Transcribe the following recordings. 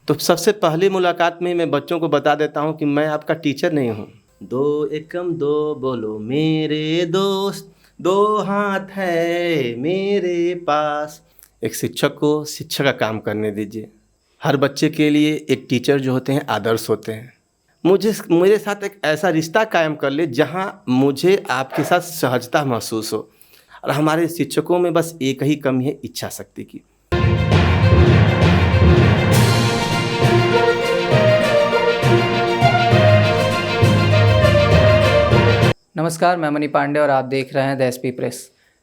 तो सबसे पहली मुलाकात में मैं बच्चों को बता देता हूँ कि मैं आपका टीचर नहीं हूँ। दो एकम दो बोलो मेरे दोस्त, दो हाथ है मेरे पास। एक शिक्षक को शिक्षा का काम करने दीजिए। हर बच्चे के लिए एक टीचर जो होते हैं आदर्श होते हैं। मुझे मेरे साथ एक ऐसा रिश्ता कायम कर ले जहाँ मुझे आपके साथ सहजता महसूस हो। और हमारे शिक्षकों में बस एक ही कमी है, इच्छा शक्ति की। नमस्कार, मैं मनी पांडे और आप देख रहे हैं द एसपी प्रेस।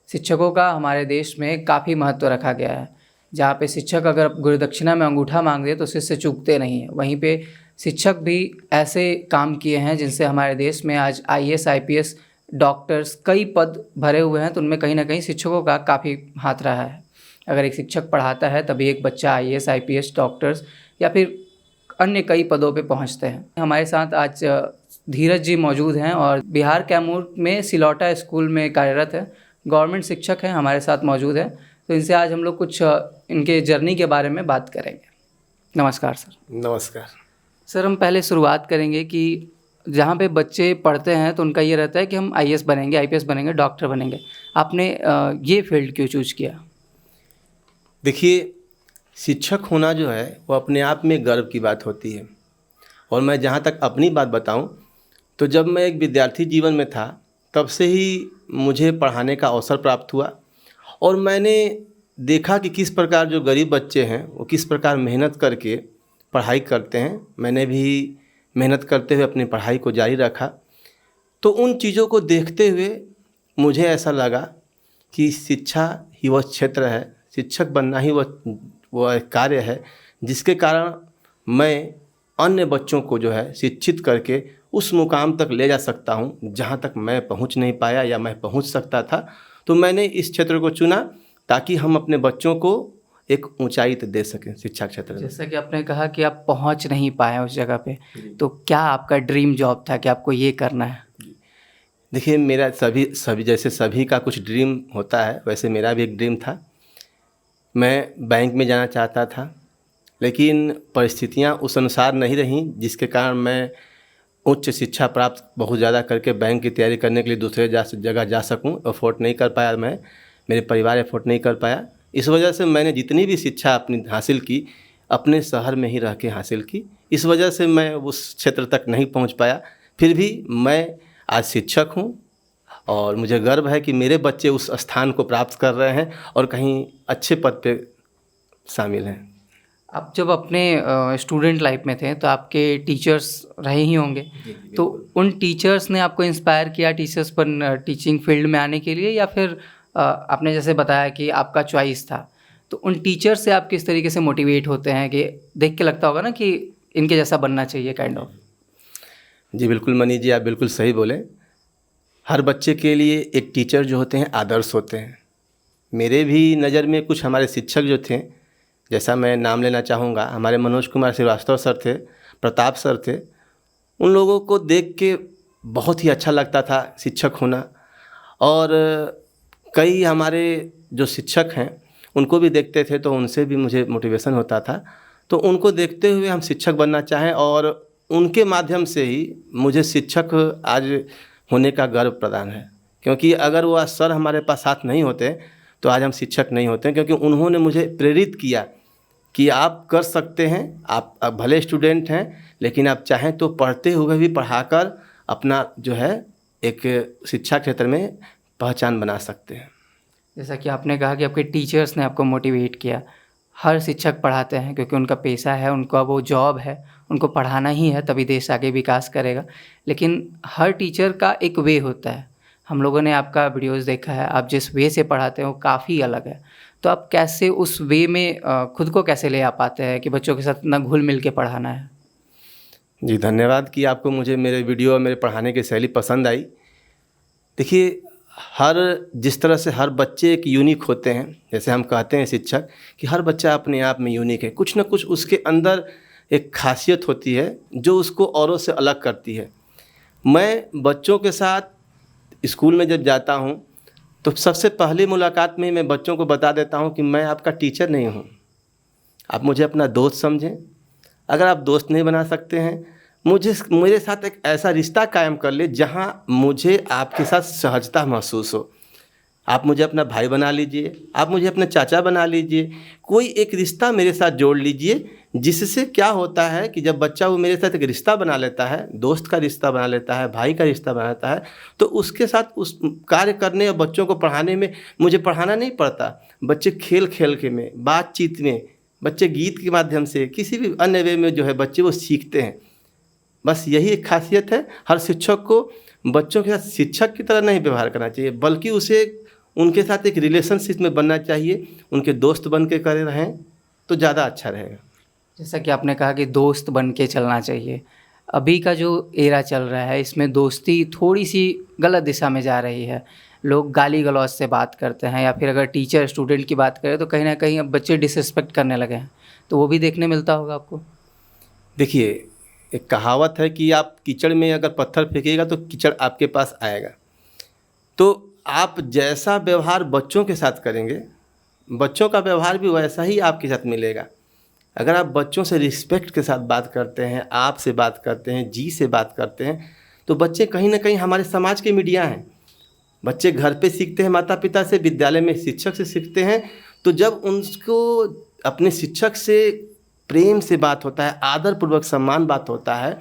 शिक्षकों का हमारे देश में काफ़ी महत्व रखा गया है। जहाँ पे शिक्षक अगर गुरुदक्षिणा में अंगूठा मांग दे तो शिष्य चूकते नहीं हैं, वहीं पे शिक्षक भी ऐसे काम किए हैं जिनसे हमारे देश में आज आईएएस, आईपीएस, डॉक्टर्स कई पद भरे हुए हैं। तो उनमें कहीं ना कहीं शिक्षकों का काफ़ी हाथ रहा है। अगर एक शिक्षक पढ़ाता है तभी एक बच्चा आईएएस, आईपीएस, डॉक्टर्स या फिर अन्य कई पदों पे पहुंचते हैं। हमारे साथ आज धीरज जी मौजूद हैं और बिहार कैमूर में सिलौटा स्कूल में कार्यरत है, गवर्नमेंट शिक्षक हैं, हमारे साथ मौजूद हैं। तो इनसे आज हम लोग कुछ इनके जर्नी के बारे में बात करेंगे। नमस्कार सर। नमस्कार सर, हम पहले शुरुआत करेंगे कि जहाँ पे बच्चे पढ़ते हैं तो उनका ये रहता है कि हम आईएएस बनेंगे, आईपीएस बनेंगे, डॉक्टर बनेंगे। आपने ये फील्ड क्यों चूज किया? देखिए, शिक्षक होना जो है वो अपने आप में गर्व की बात होती है। और मैं जहाँ तक अपनी बात बताऊँ तो जब मैं एक विद्यार्थी जीवन में था तब से ही मुझे पढ़ाने का अवसर प्राप्त हुआ। और मैंने देखा कि किस प्रकार जो गरीब बच्चे हैं वो किस प्रकार मेहनत करके पढ़ाई करते हैं। मैंने भी मेहनत करते हुए अपनी पढ़ाई को जारी रखा। तो उन चीज़ों को देखते हुए मुझे ऐसा लगा कि शिक्षा ही वह क्षेत्र है, शिक्षक बनना ही वह कार्य है जिसके कारण मैं अन्य बच्चों को जो है शिक्षित करके उस मुकाम तक ले जा सकता हूँ जहाँ तक मैं पहुँच नहीं पाया या मैं पहुँच सकता था। तो मैंने इस क्षेत्र को चुना ताकि हम अपने बच्चों को एक ऊंचाई तक दे सकें शिक्षा क्षेत्र में। जैसा कि आपने कहा कि आप पहुंच नहीं पाए उस जगह पे, तो क्या आपका ड्रीम जॉब था कि आपको ये करना है? देखिए, मेरा सभी जैसे सभी का कुछ ड्रीम होता है वैसे मेरा भी एक ड्रीम था। मैं बैंक में जाना चाहता था, लेकिन परिस्थितियां उस अनुसार नहीं रहीं जिसके कारण मैं उच्च शिक्षा प्राप्त बहुत ज़्यादा करके बैंक की तैयारी करने के लिए दूसरे जगह जा सकूं। अफोर्ड नहीं कर पाया, मैं मेरे परिवार अफोर्ड नहीं कर पाया। इस वजह से मैंने जितनी भी शिक्षा अपनी हासिल की अपने शहर में ही रह के हासिल की। इस वजह से मैं उस क्षेत्र तक नहीं पहुंच पाया। फिर भी मैं आज शिक्षक हूं और मुझे गर्व है कि मेरे बच्चे उस स्थान को प्राप्त कर रहे हैं और कहीं अच्छे पद पे शामिल हैं। आप जब अपने स्टूडेंट लाइफ में थे तो आपके टीचर्स रहे ही होंगे। तो उन टीचर्स ने आपको इंस्पायर किया टीचर्स पर टीचिंग फील्ड में आने के लिए, या फिर आपने जैसे बताया कि आपका चॉइस था, तो उन टीचर्स से आप किस तरीके से मोटिवेट होते हैं कि देख के लगता होगा ना कि इनके जैसा बनना चाहिए काइंड ऑफ? जी बिल्कुल मनी जी, आप बिल्कुल सही बोले। हर बच्चे के लिए एक टीचर जो होते हैं आदर्श होते हैं। मेरे भी नज़र में कुछ हमारे शिक्षक जो थे, जैसा मैं नाम लेना चाहूँगा, हमारे मनोज कुमार श्रीवास्तव सर थे, प्रताप सर थे। उन लोगों को देख के बहुत ही अच्छा लगता था शिक्षक होना। और कई हमारे जो शिक्षक हैं उनको भी देखते थे तो उनसे भी मुझे मोटिवेशन होता था। तो उनको देखते हुए हम शिक्षक बनना चाहें और उनके माध्यम से ही मुझे शिक्षक आज होने का गर्व प्रदान है। क्योंकि अगर वो आज सर हमारे पास साथ नहीं होते तो आज हम शिक्षक नहीं होते, क्योंकि उन्होंने मुझे प्रेरित किया कि आप कर सकते हैं। आप भले स्टूडेंट हैं लेकिन आप चाहें तो पढ़ते हुए भी पढ़ाकर अपना जो है एक शिक्षा क्षेत्र में पहचान बना सकते हैं। जैसा कि आपने कहा कि आपके टीचर्स ने आपको मोटिवेट किया। हर शिक्षक पढ़ाते हैं क्योंकि उनका पेशा है, उनका वो जॉब है, उनको पढ़ाना ही है, तभी देश आगे विकास करेगा। लेकिन हर टीचर का एक वे होता है। हम लोगों ने आपका वीडियोस देखा है, आप जिस वे से पढ़ाते हैं वो काफ़ी अलग है। तो आप कैसे उस वे में खुद को कैसे ले आ पाते हैं कि बच्चों के साथ इतना घुल मिल के पढ़ाना है? जी धन्यवाद कि आपको मुझे मेरे वीडियो और मेरे पढ़ाने की शैली पसंद आई। देखिए, जिस तरह से हर बच्चे एक यूनिक होते हैं, जैसे हम कहते हैं शिक्षक कि हर बच्चा अपने आप में यूनिक है। कुछ न कुछ उसके अंदर एक खासियत होती है जो उसको औरों से अलग करती है। मैं बच्चों के साथ स्कूल में जब जाता हूँ तो सबसे पहली मुलाकात में मैं बच्चों को बता देता हूँ कि मैं आपका टीचर नहीं हूँ, आप मुझे अपना दोस्त समझें, अगर आप दोस्त नहीं बना सकते हैं, मेरे साथ एक ऐसा रिश्ता कायम कर ले जहाँ मुझे आपके साथ सहजता महसूस हो। आप मुझे अपना भाई बना लीजिए, आप मुझे अपना चाचा बना लीजिए, कोई एक रिश्ता मेरे साथ जोड़ लीजिए, जिससे क्या होता है कि जब बच्चा वो मेरे साथ एक रिश्ता बना लेता है, दोस्त का रिश्ता बना लेता है, भाई का रिश्ता बना लेता है, तो उसके साथ उस कार्य करने और बच्चों को पढ़ाने में मुझे पढ़ाना नहीं पड़ता। बच्चे खेल खेल के में, बातचीत में, बच्चे गीत के माध्यम से, किसी भी अन्य वे में जो है बच्चे वो सीखते हैं। बस यही एक खासियत है। हर शिक्षक को बच्चों के साथ शिक्षक की तरह नहीं व्यवहार करना चाहिए, बल्कि उसे उनके साथ एक रिलेशनशिप में बनना चाहिए, उनके दोस्त बन के करे रहें तो ज़्यादा अच्छा रहेगा। जैसा कि आपने कहा कि दोस्त बन के चलना चाहिए, अभी का जो एरा चल रहा है इसमें दोस्ती थोड़ी सी गलत दिशा में जा रही है। लोग गाली गलौज से बात करते हैं, या फिर अगर टीचर स्टूडेंट की बात करें तो कहीं ना कहीं अब बच्चे डिसरिस्पेक्ट करने लगे हैं, तो वो भी देखने मिलता होगा आपको। देखिए, एक कहावत है कि आप कीचड़ में अगर पत्थर फेंकिएगा तो कीचड़ आपके पास आएगा। तो आप जैसा व्यवहार बच्चों के साथ करेंगे, बच्चों का व्यवहार भी वैसा ही आपके साथ मिलेगा। अगर आप बच्चों से रिस्पेक्ट के साथ बात करते हैं, आप से बात करते हैं, जी से बात करते हैं, तो बच्चे कहीं ना कहीं हमारे समाज के मीडिया हैं। बच्चे घर पे सीखते हैं माता पिता से, विद्यालय में शिक्षक से सीखते हैं। तो जब उनको अपने शिक्षक से प्रेम से बात होता है, आदरपूर्वक सम्मान बात होता है,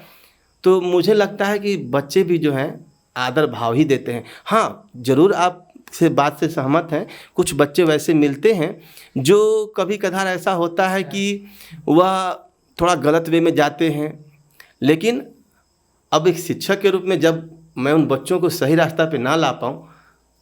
तो मुझे लगता है कि बच्चे भी जो हैं आदर भाव ही देते हैं। हाँ, ज़रूर आप से बात से सहमत हैं, कुछ बच्चे वैसे मिलते हैं जो कभी कभार ऐसा होता है कि वह थोड़ा गलत वे में जाते हैं, लेकिन अब एक शिक्षक के रूप में जब मैं उन बच्चों को सही रास्ता पे ना ला पाऊँ,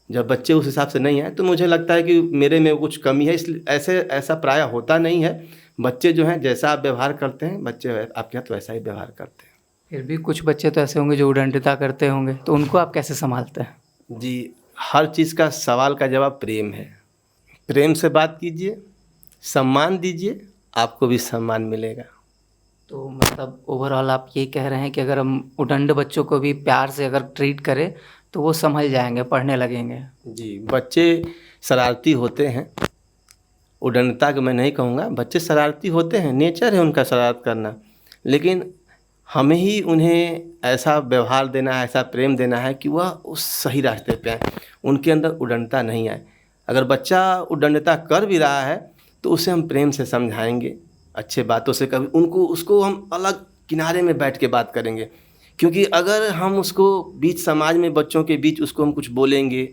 जब बच्चे उस हिसाब से नहीं आए, तो मुझे लगता है कि मेरे में कुछ कमी है। इसलिए ऐसा प्राय होता नहीं है। बच्चे जो हैं जैसा आप व्यवहार करते हैं, बच्चे आपके साथ वैसा ही व्यवहार करते हैं। फिर भी कुछ बच्चे तो ऐसे होंगे जो उद्दंडता करते होंगे, तो उनको आप कैसे संभालते हैं? जी, हर चीज़ का सवाल का जवाब प्रेम है। प्रेम से बात कीजिए, सम्मान दीजिए, आपको भी सम्मान मिलेगा। तो मतलब ओवरऑल आप ये कह रहे हैं कि अगर हम उद्दंड बच्चों को भी प्यार से अगर ट्रीट करें तो वो संभल जाएंगे, पढ़ने लगेंगे। जी, बच्चे शरारती होते हैं, उद्दंडता को मैं नहीं कहूँगा, बच्चे शरारती होते हैं, नेचर है उनका शरारत करना, लेकिन हमें ही उन्हें ऐसा व्यवहार देना है, ऐसा प्रेम देना है कि वह उस सही रास्ते पे आए, उनके अंदर उद्दंडता नहीं आए। अगर बच्चा उद्दंडता कर भी रहा है तो उसे हम प्रेम से समझाएंगे, अच्छे बातों से, कभी उसको हम अलग किनारे में बैठ के बात करेंगे। क्योंकि अगर हम उसको बीच समाज में, बच्चों के बीच उसको हम कुछ बोलेंगे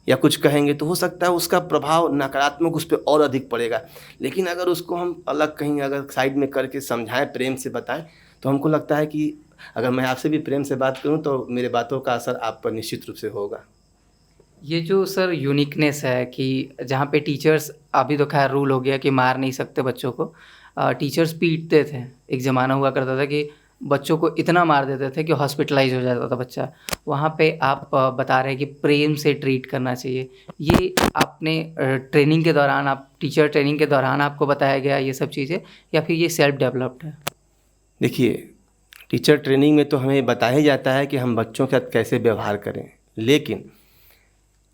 या कुछ कहेंगे तो हो सकता है उसका प्रभाव नकारात्मक उस पर और अधिक पड़ेगा। लेकिन अगर उसको हम अलग कहीं अगर साइड में करके समझाएं, प्रेम से बताएं, तो हमको लगता है कि अगर मैं आपसे भी प्रेम से बात करूं तो मेरे बातों का असर आप पर निश्चित रूप से होगा। ये जो सर यूनिकनेस है कि जहाँ पे टीचर्स, अभी तो खैर रूल हो गया कि मार नहीं सकते बच्चों को, टीचर्स पीटते थे। एक ज़माना हुआ करता था कि बच्चों को इतना मार देते थे कि हॉस्पिटलाइज हो जाता था बच्चा। वहाँ पे आप बता रहे हैं कि प्रेम से ट्रीट करना चाहिए। ये आपने ट्रेनिंग के दौरान, आप टीचर ट्रेनिंग के दौरान आपको बताया गया ये सब चीज़ें, या फिर ये सेल्फ डेवलप्ड है? देखिए, टीचर ट्रेनिंग में तो हमें बताया जाता है कि हम बच्चों के साथ कैसे व्यवहार करें, लेकिन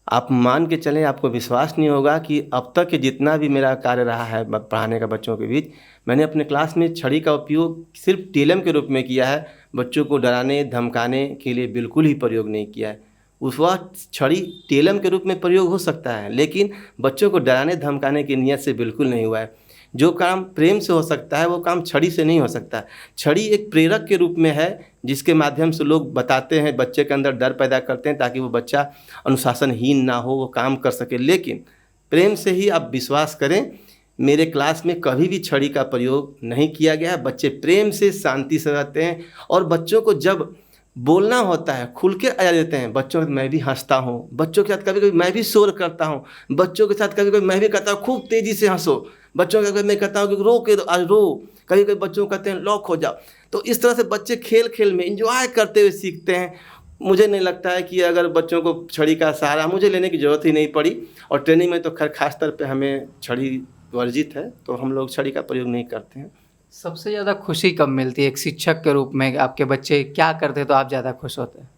आप मान के चलें, आपको विश्वास नहीं होगा कि अब तक जितना भी मेरा कार्य रहा है पढ़ाने का बच्चों के बीच, मैंने अपने क्लास में छड़ी का उपयोग सिर्फ टेलम के रूप में किया है। बच्चों को डराने धमकाने के लिए बिल्कुल ही प्रयोग नहीं किया है। उस वक्त छड़ी टेलम के रूप में प्रयोग हो सकता है, लेकिन बच्चों को डराने धमकाने की नीयत से बिल्कुल नहीं हुआ है। जो काम प्रेम से हो सकता है वो काम छड़ी से नहीं हो सकता। छड़ी एक प्रेरक के रूप में है, जिसके माध्यम से लोग बताते हैं, बच्चे के अंदर डर पैदा करते हैं ताकि वो बच्चा अनुशासनहीन ना हो, वो काम कर सके। लेकिन प्रेम से ही आप विश्वास करें, मेरे क्लास में कभी भी छड़ी का प्रयोग नहीं किया गया है। बच्चे प्रेम से शांति से रहते हैं, और बच्चों को जब बोलना होता है खुल के आ देते हैं। बच्चों के साथ मैं भी हंसता हूँ, बच्चों के साथ कभी कभी मैं भी शोर करता हूँ, बच्चों के साथ कभी कभी मैं भी कहता हूँ खूब तेज़ी से हंसो, बच्चों के मैं कहता हूँ कि रो के आज रो, कभी कभी बच्चों को कहते हैं लॉक हो जाओ। तो इस तरह से बच्चे खेल खेल में इंजॉय करते हुए सीखते हैं। मुझे नहीं लगता है कि अगर बच्चों को छड़ी का सहारा मुझे लेने की ज़रूरत ही नहीं पड़ी, और ट्रेनिंग में तो खैर खास तौर पे हमें छड़ी वर्जित है, तो हम लोग छड़ी का प्रयोग नहीं करते हैं। सबसे ज़्यादा खुशी कब मिलती है एक शिक्षक के रूप में? आपके बच्चे क्या करते तो आप ज़्यादा खुश होते हैं?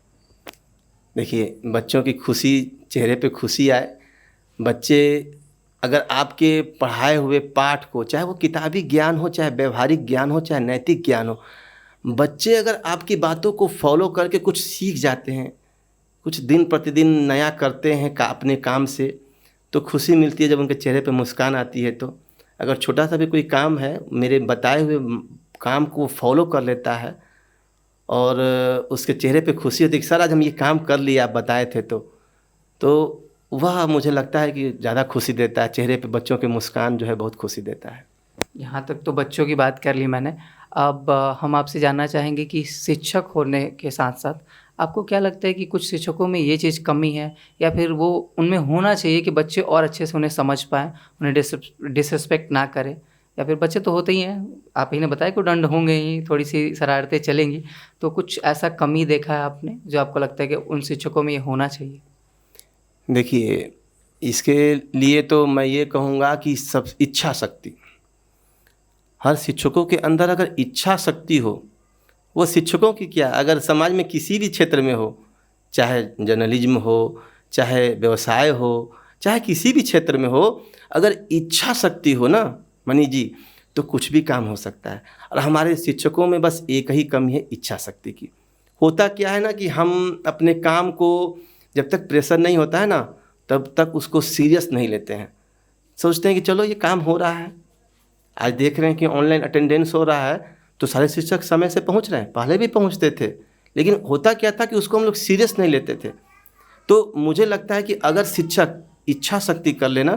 देखिए, बच्चों की खुशी, चेहरे पे खुशी आए, बच्चे अगर आपके पढ़ाए हुए पाठ को, चाहे वो किताबी ज्ञान हो, चाहे व्यवहारिक ज्ञान हो, चाहे नैतिक ज्ञान हो, बच्चे अगर आपकी बातों को फॉलो करके कुछ सीख जाते हैं, कुछ दिन प्रतिदिन नया करते हैं अपने काम से, तो खुशी मिलती है जब उनके चेहरे पे मुस्कान आती है। तो अगर छोटा सा भी कोई काम है, मेरे बताए हुए काम को फॉलो कर लेता है और उसके चेहरे पे खुशी होती है कि सर आज हम ये काम कर लिए, आप बताए थे, तो वह मुझे लगता है कि ज़्यादा खुशी देता है। चेहरे पे बच्चों के मुस्कान जो है बहुत खुशी देता है। यहाँ तक तो बच्चों की बात कर ली मैंने। अब हम आपसे जानना चाहेंगे कि शिक्षक होने के साथ साथ आपको क्या लगता है कि कुछ शिक्षकों में ये चीज़ कमी है, या फिर वो उनमें होना चाहिए कि बच्चे और अच्छे से उन्हें समझ पाएँ, उन्हें डिसरिस्पेक्ट ना करें? या फिर बच्चे तो होते ही हैं, आप ही ने बताया कि दंड होंगे ही, थोड़ी सी शरारतें चलेंगी, तो कुछ ऐसा कमी देखा है आपने जो आपको लगता है कि उन शिक्षकों में ये होना चाहिए? देखिए, इसके लिए तो मैं ये कहूँगा कि सब इच्छा शक्ति, हर शिक्षकों के अंदर अगर इच्छा शक्ति हो, वो शिक्षकों की क्या, अगर समाज में किसी भी क्षेत्र में हो, चाहे जर्नलिज्म हो, चाहे व्यवसाय हो, चाहे किसी भी क्षेत्र में हो, अगर इच्छा शक्ति हो ना मनीष जी, तो कुछ भी काम हो सकता है। और हमारे शिक्षकों में बस एक ही कमी है, इच्छा शक्ति की। होता क्या है ना कि हम अपने काम को जब तक प्रेशर नहीं होता है ना, तब तक उसको सीरियस नहीं लेते हैं। सोचते हैं कि चलो ये काम हो रहा है, आज देख रहे हैं कि ऑनलाइन अटेंडेंस हो रहा है, तो सारे शिक्षक समय से पहुंच रहे हैं, पहले भी पहुंचते थे, लेकिन होता क्या था कि उसको हम लोग सीरियस नहीं लेते थे। तो मुझे लगता है कि अगर शिक्षक इच्छा शक्ति कर लेना,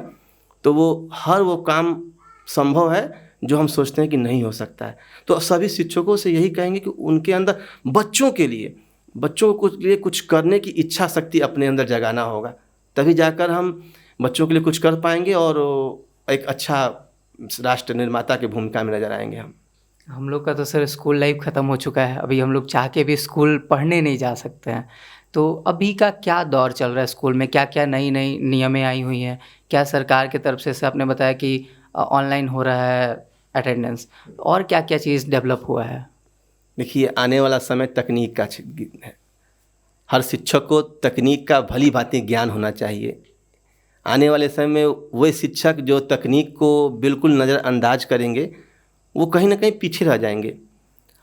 तो वो हर वो काम संभव है जो हम सोचते हैं कि नहीं हो सकता है। तो सभी शिक्षकों से यही कहेंगे कि उनके अंदर बच्चों के लिए कुछ करने की इच्छा शक्ति अपने अंदर जगाना होगा, तभी जाकर हम बच्चों के लिए कुछ कर पाएंगे और एक अच्छा राष्ट्र निर्माता की भूमिका में नजर आएंगे हम लोग का तो सर स्कूल लाइफ ख़त्म हो चुका है, अभी हम लोग चाह के भी स्कूल पढ़ने नहीं जा सकते हैं। तो अभी का क्या दौर चल रहा है स्कूल में, क्या क्या नई नई नियमें आई हुई हैं? क्या सरकार की तरफ से आपने बताया कि ऑनलाइन हो रहा है अटेंडेंस, और क्या क्या चीज़ डेवलप हुआ है? देखिए, आने वाला समय तकनीक का है। हर शिक्षक को तकनीक का भली भांति ज्ञान होना चाहिए। आने वाले समय में वे शिक्षक जो तकनीक को बिल्कुल नज़रअंदाज करेंगे, वो कहीं ना कहीं पीछे रह जाएंगे।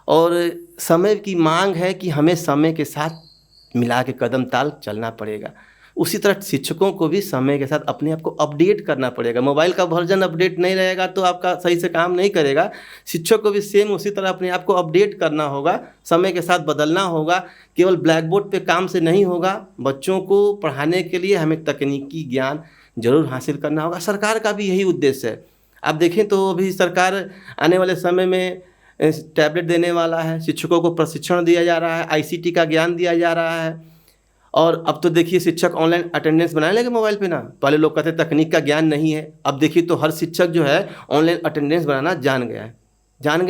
और समय की मांग है कि हमें समय के साथ मिला के कदम ताल चलना पड़ेगा। उसी तरह शिक्षकों को भी समय के साथ अपने आप को अपडेट करना पड़ेगा। मोबाइल का वर्जन अपडेट नहीं रहेगा तो आपका सही से काम नहीं करेगा। शिक्षक को भी सेम उसी तरह अपने आप को अपडेट करना होगा, समय के साथ बदलना होगा। केवल ब्लैक बोर्ड पे काम से नहीं होगा, बच्चों को पढ़ाने के लिए हमें तकनीकी ज्ञान जरूर हासिल करना होगा। सरकार का भी यही उद्देश्य है। आप देखें तो अभी सरकार आने वाले समय में टैबलेट देने वाला है, शिक्षकों को प्रशिक्षण दिया जा रहा है, आईसीटी का ज्ञान दिया जा रहा है। और अब तो देखिए शिक्षक ऑनलाइन अटेंडेंस बनाने लगे मोबाइल पे ना। पहले लोग कहते तकनीक का ज्ञान नहीं है, अब देखिए तो हर शिक्षक जो है ऑनलाइन अटेंडेंस बनाना जान गए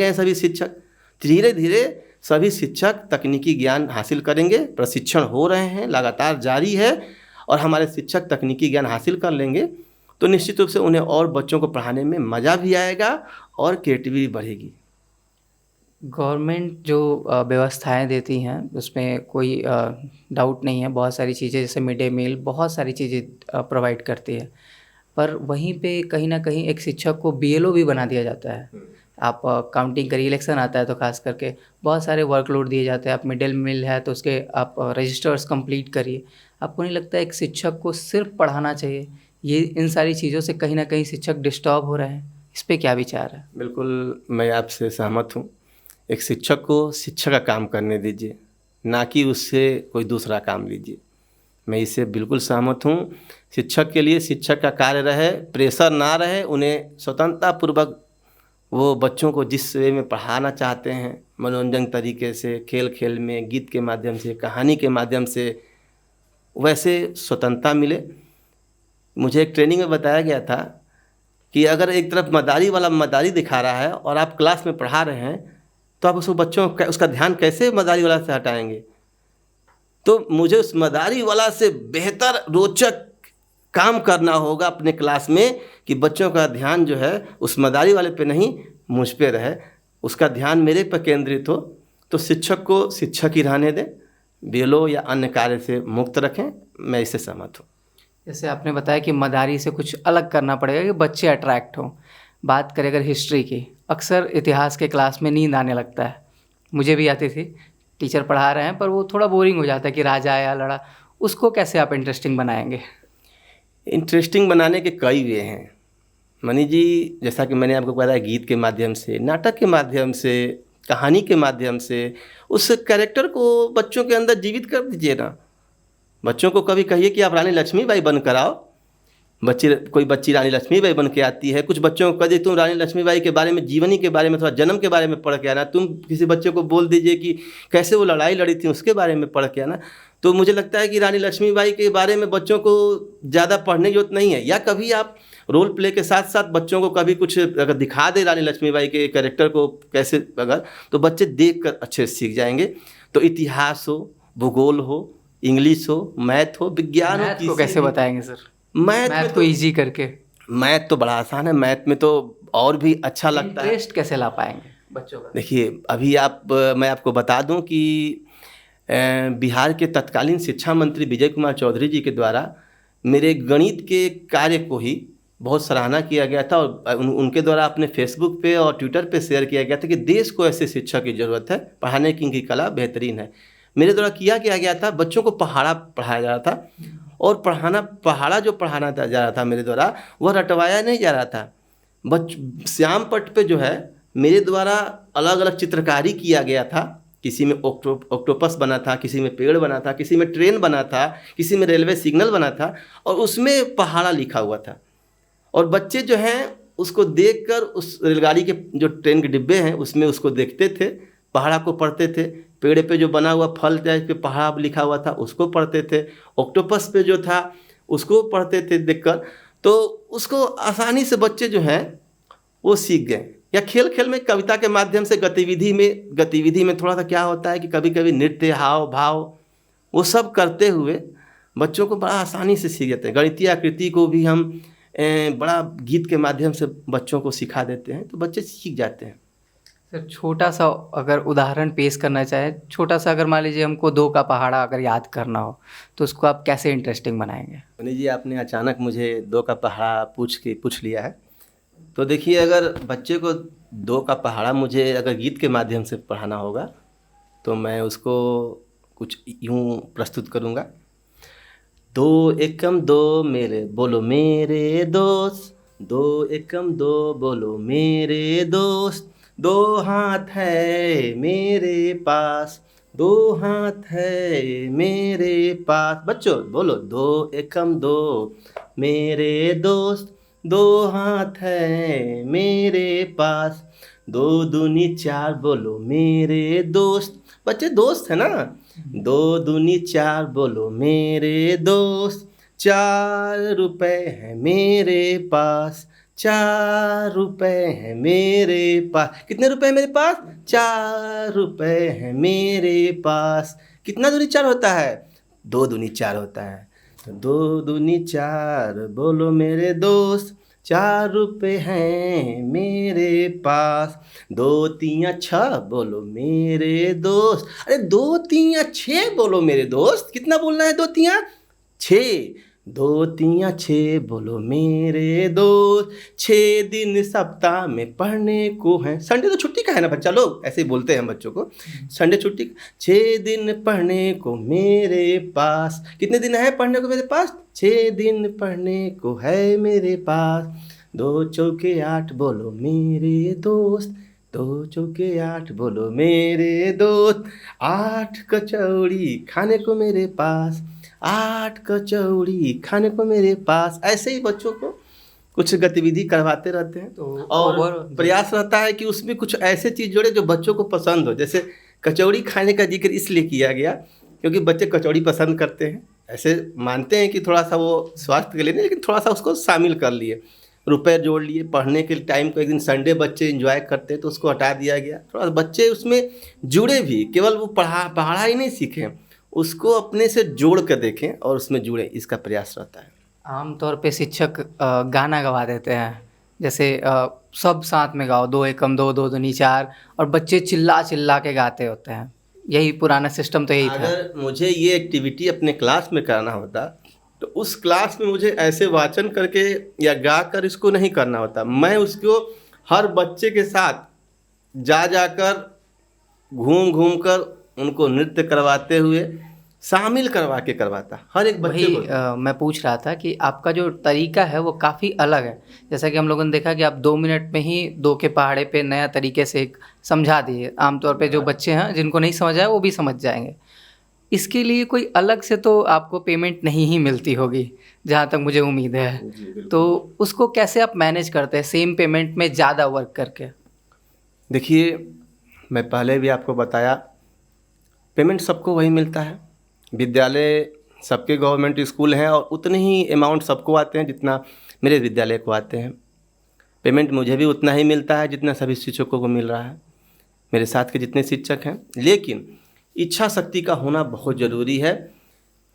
हैं सभी शिक्षक। धीरे धीरे सभी शिक्षक तकनीकी ज्ञान हासिल करेंगे, प्रशिक्षण हो रहे हैं, लगातार जारी है। और हमारे शिक्षक तकनीकी ज्ञान हासिल कर लेंगे तो निश्चित रूप से उन्हें और बच्चों को पढ़ाने में मज़ा भी आएगा और क्रिएटिविटी बढ़ेगी। गवर्नमेंट जो व्यवस्थाएं देती हैं उसमें कोई डाउट नहीं है, बहुत सारी चीज़ें जैसे मिड डे मील, बहुत सारी चीज़ें प्रोवाइड करती है। पर वहीं पे कहीं ना कहीं एक शिक्षक को बीएलओ भी बना दिया जाता है। आप काउंटिंग करिए, इलेक्शन आता है तो खास करके बहुत सारे वर्कलोड दिए जाते हैं। आप मिड डे मील है तो उसके आप रजिस्टर्स कंप्लीट करिए। आपको नहीं लगता एक शिक्षक को सिर्फ पढ़ाना चाहिए? ये इन सारी चीज़ों से कहीं ना कहीं शिक्षक डिस्टर्ब हो रहे हैं, इस पर क्या विचार है? बिल्कुल, मैं आपसे सहमत हूँ। एक शिक्षक को शिक्षा का काम करने दीजिए, ना कि उससे कोई दूसरा काम लीजिए। मैं इससे बिल्कुल सहमत हूँ। शिक्षक के लिए शिक्षक का कार्य रहे, प्रेशर ना रहे, उन्हें स्वतंत्रतापूर्वक वो बच्चों को जिस वे में पढ़ाना चाहते हैं, मनोरंजन तरीके से, खेल खेल में, गीत के माध्यम से, कहानी के माध्यम से, वैसे स्वतंत्रता मिले। मुझे एक ट्रेनिंग में बताया गया था कि अगर एक तरफ मदारी वाला मदारी दिखा रहा है और आप क्लास में पढ़ा रहे हैं, तो आप उसका ध्यान कैसे मदारी वाला से हटाएंगे? तो मुझे उस मदारी वाला से बेहतर रोचक काम करना होगा अपने क्लास में कि बच्चों का ध्यान जो है उस मदारी वाले पे नहीं, मुझ पे रहे, उसका ध्यान मेरे पर केंद्रित हो। तो शिक्षक को शिक्षक ही रहने दें, बीएलओ या अन्य कार्य से मुक्त रखें। मैं इससे सहमत हूँ। जैसे आपने बताया कि मदारी से कुछ अलग करना पड़ेगा कि बच्चे अट्रैक्ट हों। बात करें अगर हिस्ट्री की, अक्सर इतिहास के क्लास में नींद आने लगता है, मुझे भी आती थी। टीचर पढ़ा रहे हैं पर वो थोड़ा बोरिंग हो जाता है कि राजा आया लड़ा, उसको कैसे आप इंटरेस्टिंग बनाएंगे? इंटरेस्टिंग बनाने के कई वे हैं मनी जी। जैसा कि मैंने आपको बताया, गीत के माध्यम से, नाटक के माध्यम से, कहानी के माध्यम से उस कैरेक्टर को बच्चों के अंदर जीवित कर दीजिए ना। बच्चों को कभी कहिए कि आप रानी लक्ष्मीबाई बन कर आओ। कोई बच्ची रानी लक्ष्मीबाई बन के आती है। कुछ बच्चों को कह दे तुम रानी लक्ष्मीबाई के बारे में, जीवनी के बारे में, थोड़ा जन्म के बारे में पढ़ के आना। तुम किसी बच्चे को बोल दीजिए कि कैसे वो लड़ाई लड़ी थी, उसके बारे में पढ़ के आना। तो मुझे लगता है कि रानी लक्ष्मीबाई के बारे में बच्चों को ज़्यादा पढ़ने की जरूरत नहीं है। या कभी आप रोल प्ले के साथ साथ बच्चों को कभी कुछ अगर दिखा दे रानी लक्ष्मीबाई के कैरेक्टर को कैसे, अगर तो बच्चे देख कर अच्छे से सीख जाएंगे। तो इतिहास हो, भूगोल हो, इंग्लिश हो, मैथ हो, विज्ञान हो, मैथ को कैसे बताएंगे सर? मैथ को ईजी करके। मैथ तो बड़ा आसान है। मैथ में तो और भी अच्छा लगता है। इंटरेस्ट कैसे ला पाएंगे बच्चों का? देखिए अभी मैं आपको बता दूं कि बिहार के तत्कालीन शिक्षा मंत्री विजय कुमार चौधरी जी के द्वारा मेरे गणित के कार्य को ही बहुत सराहना किया गया था और उनके द्वारा अपने फेसबुक पे और ट्विटर पे शेयर किया गया था कि देश को ऐसे शिक्षक की ज़रूरत है, पढ़ाने की इनकी कला बेहतरीन है। मेरे द्वारा किया गया था, बच्चों को पहाड़ा पढ़ाया जा रहा था और पहाड़ा जो पढ़ाना जा रहा था मेरे द्वारा, वह रटवाया नहीं जा रहा था। श्याम पट्ट पे जो है मेरे द्वारा अलग अलग चित्रकारी किया गया था। किसी में ऑक्टोपस बना था, किसी में पेड़ बना था, किसी में ट्रेन बना था, किसी में रेलवे सिग्नल बना था और उसमें पहाड़ा लिखा हुआ था। और बच्चे जो हैं उसको देखकर उस रेलगाड़ी के जो ट्रेन के डिब्बे हैं उसमें उसको देखते थे, पहाड़ा को पढ़ते थे। पेड़ पे जो बना हुआ फल टाइप पे पहाड़ा लिखा हुआ था उसको पढ़ते थे। ऑक्टोपस पे जो था उसको पढ़ते थे देखकर। तो उसको आसानी से बच्चे जो हैं वो सीख गए। या खेल खेल में, कविता के माध्यम से गतिविधि में थोड़ा सा क्या होता है कि कभी कभी नृत्य, हाव भाव वो सब करते हुए बच्चों को बड़ा आसानी से सीख जाते हैं। गणितीय आकृति को भी हम बड़ा गीत के माध्यम से बच्चों को सिखा देते हैं तो बच्चे सीख जाते हैं। सर छोटा सा अगर उदाहरण पेश करना चाहे, छोटा सा अगर मान लीजिए हमको 2 का पहाड़ा अगर याद करना हो तो उसको आप कैसे इंटरेस्टिंग बनाएंगे? मनीष जी आपने अचानक मुझे 2 का पहाड़ा पूछ लिया है। तो देखिए अगर बच्चे को 2 का पहाड़ा मुझे अगर गीत के माध्यम से पढ़ाना होगा तो मैं उसको कुछ यूँ प्रस्तुत करूँगा। 2 एकम 2 मेरे बोलो मेरे दोस्त, 2 एकम 2 बोलो मेरे दोस्त, 2 हाथ है मेरे पास, 2 हाथ है मेरे पास। बच्चों बोलो 2 एकम 2 मेरे दोस्त, 2 हाथ है मेरे पास, 2 दूनी 4 बोलो मेरे दोस्त। बच्चे दोस्त है ना। 2 दूनी 4 बोलो मेरे दोस्त, 4 रुपए है मेरे पास, 4 रुपए है मेरे पास। कितने रुपए है मेरे पास? 4 रुपए है मेरे पास। कितना दूनी 4 होता है? 2 दूनी 4 होता है। तो 2 दूनी 4 बोलो मेरे दोस्त, 4 रुपए हैं मेरे पास, 2 3 6 बोलो मेरे दोस्त। अरे 2 3 6 बोलो मेरे दोस्त। कितना बोलना है? 2 3 6, 2 3 6 बोलो मेरे दोस्त। 6 दिन सप्ताह में पढ़ने को है। संडे तो छुट्टी का है ना बच्चा लोग, ऐसे ही बोलते हैं हम बच्चों को, संडे छुट्टी। 6 दिन पढ़ने को मेरे पास। कितने दिन है पढ़ने को मेरे पास? 6 दिन पढ़ने को है मेरे पास। 2 चौके 8 बोलो मेरे दोस्त, 2 चौके 8 बोलो मेरे दोस्त। 8 कचौड़ी खाने को मेरे पास, 8 कचौड़ी खाने को मेरे पास। ऐसे ही बच्चों को कुछ गतिविधि करवाते रहते हैं तो और प्रयास रहता है कि उसमें कुछ ऐसे चीज़ जोड़े जो बच्चों को पसंद हो। जैसे कचौड़ी खाने का जिक्र इसलिए किया गया क्योंकि बच्चे कचौड़ी पसंद करते हैं। ऐसे मानते हैं कि थोड़ा सा वो स्वास्थ्य के लिए नहीं, लेकिन थोड़ा सा उसको शामिल कर लिए, रुपए जोड़ लिए। पढ़ने के टाइम को एक दिन संडे बच्चे एंजॉय करते तो उसको हटा दिया गया। थोड़ा बच्चे उसमें जुड़े भी, केवल वो पढ़ा ही नहीं सीखें, उसको अपने से जोड़ कर देखें और उसमें जुड़े, इसका प्रयास रहता है। आमतौर पे शिक्षक गाना गवा देते हैं, जैसे सब साथ में गाओ, 2 एकम 2 2 दूनी 4, और बच्चे चिल्ला चिल्ला के गाते होते हैं। यही पुराना सिस्टम तो यही था। अगर मुझे ये एक्टिविटी अपने क्लास में करना होता तो उस क्लास में मुझे ऐसे वाचन करके या गा कर इसको नहीं करना होता, मैं उसको हर बच्चे के साथ जा जाकर घूम घूम कर उनको नृत्य करवाते हुए शामिल करवा के करवाता हर एक बच्चे वही को। मैं पूछ रहा था कि आपका जो तरीका है वो काफ़ी अलग है। जैसा कि हम लोगों ने देखा कि आप 2 मिनट में ही दो के पहाड़े पे नया तरीके से एक समझा दिए। आमतौर पे जो बच्चे हैं जिनको नहीं समझ आए वो भी समझ जाएंगे। इसके लिए कोई अलग से तो आपको पेमेंट नहीं ही मिलती होगी, जहाँ तक मुझे उम्मीद है। तो उसको कैसे आप मैनेज करते हैं सेम पेमेंट में ज़्यादा वर्क करके? देखिए, मैं पहले भी आपको बताया, पेमेंट सबको वही मिलता है। विद्यालय सबके गवर्नमेंट स्कूल हैं और उतने ही अमाउंट सबको आते हैं जितना मेरे विद्यालय को आते हैं। पेमेंट मुझे भी उतना ही मिलता है जितना सभी शिक्षकों को मिल रहा है, मेरे साथ के जितने शिक्षक हैं। लेकिन इच्छा शक्ति का होना बहुत ज़रूरी है।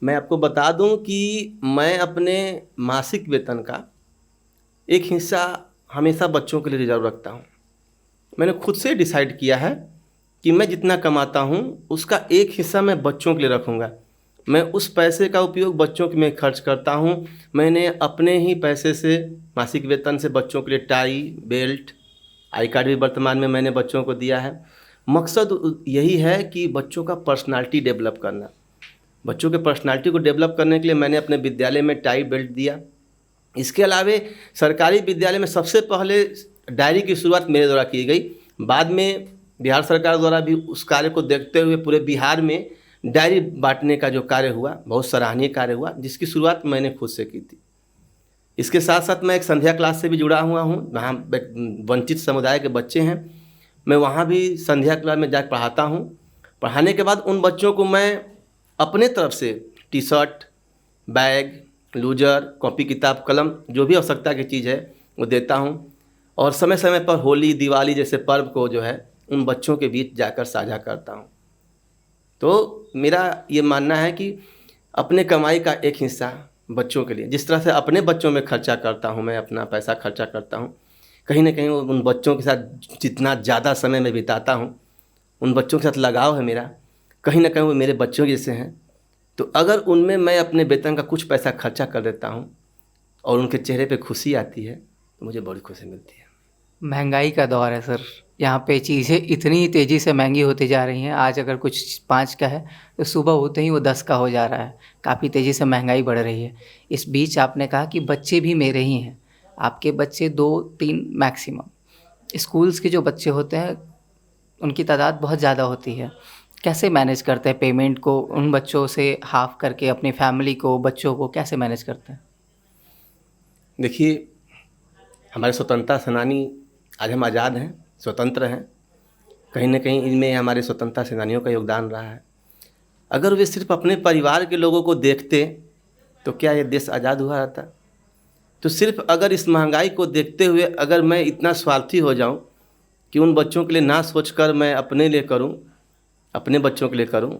मैं आपको बता दूं कि मैं अपने मासिक वेतन का एक हिस्सा हमेशा बच्चों के लिए रिजर्व रखता हूं। मैंने खुद से डिसाइड किया है कि मैं जितना कमाता हूं उसका एक हिस्सा मैं बच्चों के लिए रखूंगा। मैं उस पैसे का उपयोग बच्चों के में खर्च करता हूं। मैंने अपने ही पैसे से मासिक वेतन से बच्चों के लिए टाई, बेल्ट, आई कार्ड भी वर्तमान में मैंने बच्चों को दिया है। मकसद यही है कि बच्चों का पर्सनालिटी डेवलप करना। बच्चों के पर्सनालिटी को डेवलप करने के लिए मैंने अपने विद्यालय में टाई बेल्ट दिया। इसके अलावे सरकारी विद्यालय में सबसे पहले डायरी की शुरुआत मेरे द्वारा की गई। बाद में बिहार सरकार द्वारा भी उस कार्य को देखते हुए पूरे बिहार में डायरी बांटने का जो कार्य हुआ, बहुत सराहनीय कार्य हुआ, जिसकी शुरुआत मैंने खुद से की थी। इसके साथ साथ मैं एक संध्या क्लास से भी जुड़ा हुआ हूँ। वहाँ वंचित समुदाय के बच्चे हैं, मैं वहाँ भी संध्या क्लास में जाकर पढ़ाता हूँ। पढ़ाने के बाद उन बच्चों को मैं अपने तरफ से T shirt, bag, loser, copy, किताब, कलम, जो भी आवश्यकता की चीज़ है वो देता हूँ। और समय समय पर होली, दिवाली जैसे पर्व को जो है उन बच्चों के बीच जाकर साझा करता हूँ। तो मेरा ये मानना है कि अपने कमाई का एक हिस्सा बच्चों के लिए, जिस तरह से अपने बच्चों में खर्चा करता हूँ, मैं अपना पैसा खर्चा करता हूँ, कहीं ना कहीं उन बच्चों के साथ जितना ज़्यादा समय मैं बिताता हूँ, उन बच्चों के साथ लगाव है मेरा, कहीं ना कहीं वो मेरे बच्चों जैसे हैं। तो अगर उनमें मैं अपने वेतन का कुछ पैसा खर्चा कर देता हूँ और उनके चेहरे पे खुशी आती है तो मुझे बड़ी खुशी मिलती है। महंगाई का दौर है सर, यहाँ पे चीज़ें इतनी तेज़ी से महंगी होती जा रही हैं। आज अगर कुछ 5 का है तो सुबह होते ही वो 10 का हो जा रहा है। काफ़ी तेज़ी से महंगाई बढ़ रही है। इस बीच आपने कहा कि बच्चे भी मेरे ही हैं, आपके बच्चे 2-3 मैक्सिमम। स्कूल्स के जो बच्चे होते हैं उनकी तादाद बहुत ज़्यादा होती है। कैसे मैनेज करते हैं पेमेंट को उन बच्चों से हाफ करके, अपनी फैमिली को, बच्चों को कैसे मैनेज करते हैं? देखिए, हमारे स्वतंत्रता सेनानी, आज हम आज़ाद हैं, स्वतंत्र हैं, कहीं ना कहीं इनमें हमारे स्वतंत्रता सेनानियों का योगदान रहा है। अगर वे सिर्फ अपने परिवार के लोगों को देखते तो क्या ये देश आज़ाद हुआ रहता? तो सिर्फ अगर इस महंगाई को देखते हुए अगर मैं इतना स्वार्थी हो जाऊं कि उन बच्चों के लिए ना सोचकर मैं अपने लिए करूं, अपने बच्चों के लिए करूं,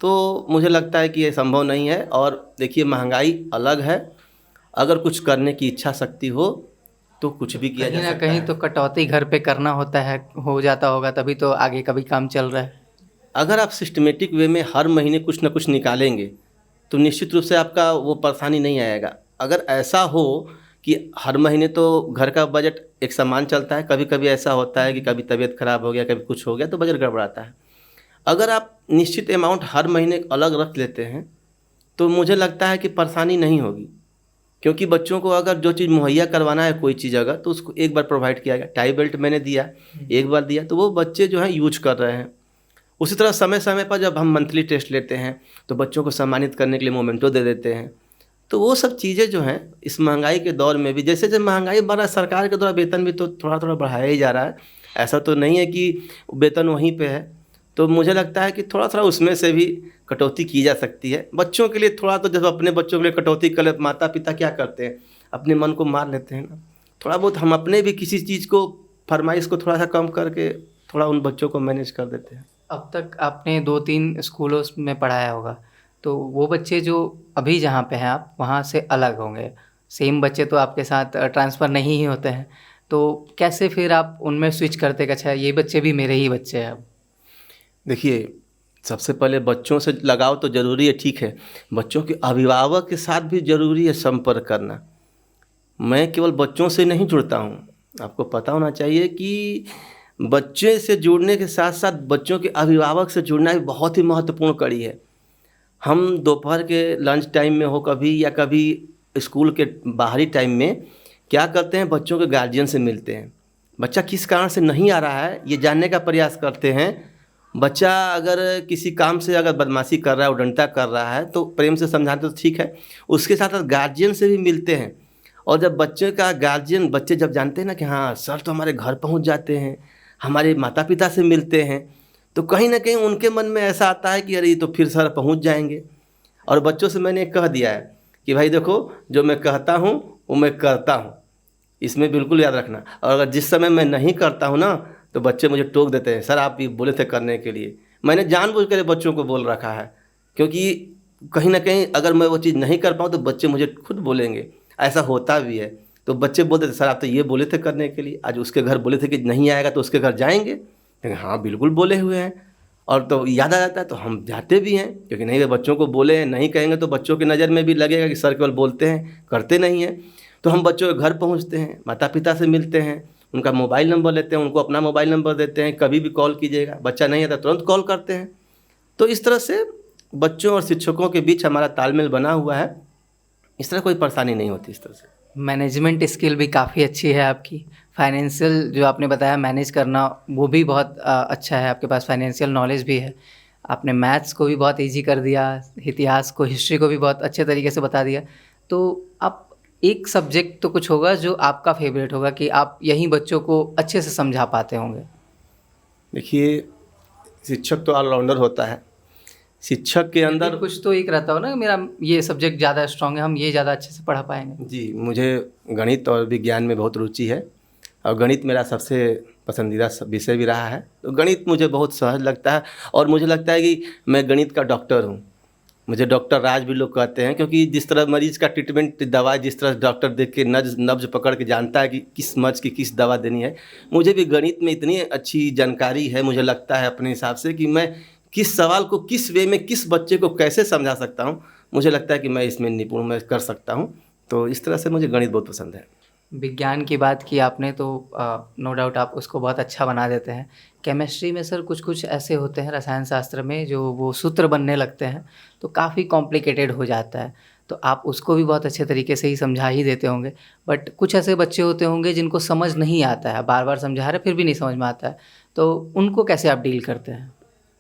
तो मुझे लगता है कि ये संभव नहीं है। और देखिए, महंगाई अलग है, अगर कुछ करने की इच्छा शक्ति हो तो कुछ भी किया जा सकता है। कहीं ना कहीं तो कटौती घर पे करना होता है, हो जाता होगा, तभी तो आगे का भी काम चल रहा है। अगर आप सिस्टमेटिक वे में हर महीने कुछ ना कुछ निकालेंगे तो निश्चित रूप से आपका वो परेशानी नहीं आएगा। अगर ऐसा हो कि हर महीने तो घर का बजट एक समान चलता है, कभी कभी ऐसा होता है कि कभी तबीयत खराब हो गया, कभी कुछ हो गया तो बजट गड़बड़ाता है। अगर आप निश्चित अमाउंट हर महीने अलग रख लेते हैं तो मुझे लगता है कि परेशानी नहीं होगी, क्योंकि बच्चों को अगर जो चीज़ मुहैया करवाना है, कोई चीज़ अगर, तो उसको एक बार प्रोवाइड किया गया। टाई बेल्ट मैंने दिया, एक बार दिया, तो वो बच्चे जो हैं यूज कर रहे हैं। उसी तरह समय समय पर जब हम मंथली टेस्ट लेते हैं तो बच्चों को सम्मानित करने के लिए मोमेंटो दे देते हैं। तो वो सब चीज़ें जो हैं इस महंगाई के दौर में भी, जैसे जब महंगाई बढ़ रहा है, सरकार के द्वारा वेतन भी तो थोड़ा थोड़ा बढ़ाया ही जा रहा है, ऐसा तो नहीं है कि वेतन वहीं पे है। तो मुझे लगता है कि थोड़ा थोड़ा उसमें से भी कटौती की जा सकती है। बच्चों के लिए थोड़ा, तो जब अपने बच्चों के लिए कटौती कर ले, माता पिता क्या करते हैं, अपने मन को मार लेते हैं ना। थोड़ा बहुत हम अपने भी किसी चीज़ को, फरमाइश को थोड़ा सा कम करके थोड़ा उन बच्चों को मैनेज कर देते हैं। अब तक आपने 2-3 स्कूलों में पढ़ाया होगा, तो वो बच्चे जो अभी जहाँ पे हैं आप, वहाँ से अलग होंगे। सेम बच्चे तो आपके साथ ट्रांसफ़र नहीं ही होते हैं, तो कैसे फिर आप उनमें स्विच करते कि अच्छा ये बच्चे भी मेरे ही बच्चे हैं अब? देखिए, सबसे पहले बच्चों से लगाव तो ज़रूरी है, ठीक है। बच्चों के अभिभावक के साथ भी ज़रूरी है संपर्क करना। मैं केवल बच्चों से नहीं जुड़ता हूँ, आपको पता होना चाहिए कि बच्चे से जुड़ने के साथ साथ बच्चों के अभिभावक से जुड़ना भी बहुत ही महत्वपूर्ण कड़ी है। हम दोपहर के लंच टाइम में हो कभी, या कभी स्कूल के बाहरी टाइम में क्या करते हैं, बच्चों के गार्जियन से मिलते हैं। बच्चा किस कारण से नहीं आ रहा है ये जानने का प्रयास करते हैं। बच्चा अगर किसी काम से अगर बदमाशी कर रहा है, उडंटा कर रहा है, तो प्रेम से समझाते तो ठीक है, उसके साथ साथ गार्जियन से भी मिलते हैं। और जब बच्चे का गार्जियन, बच्चे जब जानते हैं ना कि हाँ सर तो हमारे घर पहुंच जाते हैं, हमारे माता पिता से मिलते हैं, तो कहीं ना कहीं उनके मन में ऐसा आता है कि अरे ये तो फिर सर पहुंच जाएंगे। और बच्चों से मैंने कह दिया है कि भाई देखो, जो मैं कहता हूँ वो मैं करता हूँ, इसमें बिल्कुल याद रखना। और अगर जिस समय मैं नहीं करता हूँ ना, तो बच्चे मुझे टोक देते हैं, सर आप ये बोले थे करने के लिए। मैंने जानबूझकर बच्चों को बोल रखा है, क्योंकि कहीं ना कहीं अगर मैं वो चीज़ नहीं कर पाऊँ तो बच्चे मुझे खुद बोलेंगे। ऐसा होता भी है। तो बच्चे बोलते थे सर आप तो ये बोले थे करने के लिए, आज उसके घर बोले थे कि नहीं आएगा तो उसके घर जाएंगे। लेकिन हाँ बिल्कुल बोले हुए हैं, और तो याद आ जाता है तो हम जाते भी हैं, क्योंकि नहीं बच्चों को बोले हैं, नहीं कहेंगे तो बच्चों की नज़र में भी लगेगा कि सर केवल बोलते हैं करते नहीं हैं। तो हम बच्चों के घर पहुंचते हैं, माता पिता से मिलते हैं, उनका मोबाइल नंबर लेते हैं, उनको अपना मोबाइल नंबर देते हैं, कभी भी कॉल कीजिएगा, बच्चा नहीं आता तुरंत कॉल करते हैं। तो इस तरह से बच्चों और शिक्षकों के बीच हमारा तालमेल बना हुआ है। इस तरह कोई परेशानी नहीं होती इस तरह से। मैनेजमेंट स्किल भी काफ़ी अच्छी है आपकी। फाइनेंशियल जो आपने बताया मैनेज करना, वो भी बहुत अच्छा है, आपके पास फाइनेंशियल नॉलेज भी है। आपने मैथ्स को भी बहुत इजी कर दिया, इतिहास को, हिस्ट्री को भी बहुत अच्छे तरीके से बता दिया। तो आप एक सब्जेक्ट तो कुछ होगा जो आपका फेवरेट होगा कि आप यही बच्चों को अच्छे से समझा पाते होंगे। देखिए, शिक्षक तो ऑलराउंडर होता है। शिक्षक के अंदर कुछ तो एक रहता हो ना, मेरा ये सब्जेक्ट ज़्यादा स्ट्रांग है, हम ये ज़्यादा अच्छे से पढ़ा पाएंगे। जी, मुझे गणित और विज्ञान में बहुत रुचि है, और गणित मेरा सबसे पसंदीदा विषय भी रहा है। तो गणित मुझे बहुत सहज लगता है, और मुझे लगता है कि मैं गणित का डॉक्टर हूँ। मुझे डॉक्टर राज भी लोग कहते हैं, क्योंकि जिस तरह मरीज़ का ट्रीटमेंट, दवा जिस तरह डॉक्टर देख के नब्ज पकड़ के जानता है कि किस मर्ज की किस दवा देनी है, मुझे भी गणित में इतनी अच्छी जानकारी है। मुझे लगता है अपने हिसाब से कि मैं किस सवाल को किस वे में किस बच्चे को कैसे समझा सकता हूँ, मुझे लगता है कि मैं इसमें निपुण मैं कर सकता हूँ। तो इस तरह से मुझे गणित बहुत पसंद है। विज्ञान की बात की आपने तो नो डाउट आप उसको बहुत अच्छा बना देते हैं। केमिस्ट्री में सर कुछ कुछ ऐसे होते हैं रसायन शास्त्र में जो वो सूत्र बनने लगते हैं तो काफ़ी कॉम्प्लिकेटेड हो जाता है, तो आप उसको भी बहुत अच्छे तरीके से ही समझा ही देते होंगे। बट कुछ ऐसे बच्चे होते होंगे जिनको समझ नहीं आता है, बार बार समझा रहे फिर भी नहीं समझ में आता है, तो उनको कैसे आप डील करते हैं?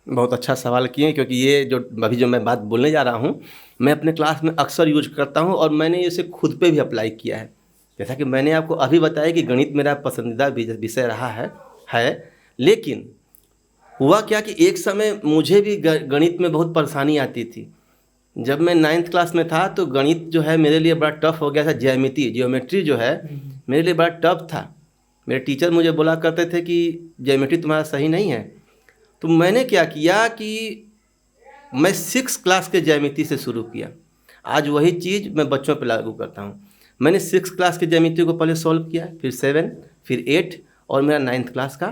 बहुत अच्छा सवाल किए, क्योंकि ये जो मैं बात बोलने जा रहा हूँ, मैं अपने क्लास में अक्सर यूज करता हूँ, और मैंने इसे खुद पे भी अप्लाई किया है। जैसा कि मैंने आपको अभी बताया कि गणित मेरा पसंदीदा विषय रहा है। लेकिन हुआ क्या कि एक समय मुझे भी गणित में बहुत परेशानी आती थी। जब मैं 9th क्लास में था तो गणित जो है मेरे लिए बड़ा टफ हो गया था। जियोमेट्री जो है मेरे लिए बड़ा टफ था। मेरे टीचर मुझे बोला करते थे कि जियोमेट्री तुम्हारा सही नहीं है। तो मैंने क्या किया कि मैं 6th क्लास के ज्यामिति से शुरू किया। आज वही चीज़ मैं बच्चों पे लागू करता हूँ। मैंने 6th क्लास के ज्यामिति को पहले सॉल्व किया, फिर 7, फिर 8, और मेरा 9th क्लास का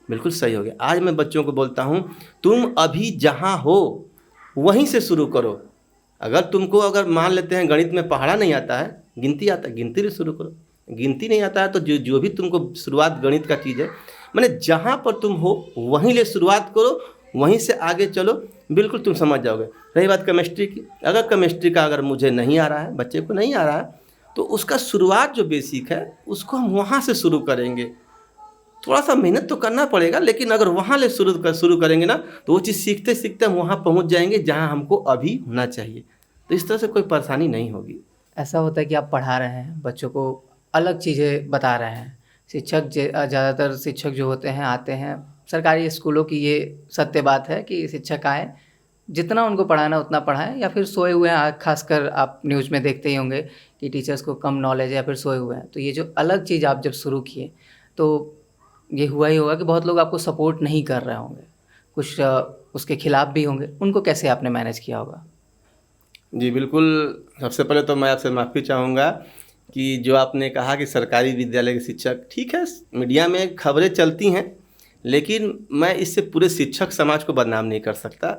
बिल्कुल सही हो गया। आज मैं बच्चों को बोलता हूँ तुम अभी जहाँ हो वहीं से शुरू करो। अगर मान लेते हैं गणित में पहाड़ा नहीं आता है, गिनती आता है, गिनती से शुरू करो। गिनती नहीं आता है तो जो भी तुमको शुरुआत गणित का चीज़ है, मैंने जहाँ पर तुम हो वहीं ले शुरुआत करो, वहीं से आगे चलो, बिल्कुल तुम समझ जाओगे। रही बात केमिस्ट्री की, अगर केमिस्ट्री का अगर मुझे नहीं आ रहा है, बच्चे को नहीं आ रहा है, तो उसका शुरुआत जो बेसिक है उसको हम वहाँ से शुरू करेंगे। थोड़ा सा मेहनत तो करना पड़ेगा, लेकिन अगर वहाँ ले शुरू करेंगे ना, तो वो चीज़ सीखते सीखते हम वहाँ पहुँच जाएंगे जहाँ हमको अभी होना चाहिए। तो इस तरह से कोई परेशानी नहीं होगी। ऐसा होता है कि आप पढ़ा रहे हैं, बच्चों को अलग चीज़ें बता रहे हैं। ज़्यादातर शिक्षक जो होते हैं आते हैं, सरकारी स्कूलों की ये सत्य बात है कि शिक्षक आए, जितना उनको पढ़ाना उतना पढ़ाएं, या फिर सोए हुए हैं। खासकर आप न्यूज़ में देखते ही होंगे कि टीचर्स को कम नॉलेज है या फिर सोए हुए हैं। तो ये जो अलग चीज़ आप जब शुरू किए तो ये हुआ ही होगा कि बहुत लोग आपको सपोर्ट नहीं कर रहे होंगे, कुछ उसके खिलाफ भी होंगे। उनको कैसे आपने मैनेज किया होगा? जी बिल्कुल। सबसे पहले तो मैं आपसे माफ़ी चाहूँगा कि जो आपने कहा कि सरकारी विद्यालय के शिक्षक, ठीक है मीडिया में खबरें चलती हैं, लेकिन मैं इससे पूरे शिक्षक समाज को बदनाम नहीं कर सकता।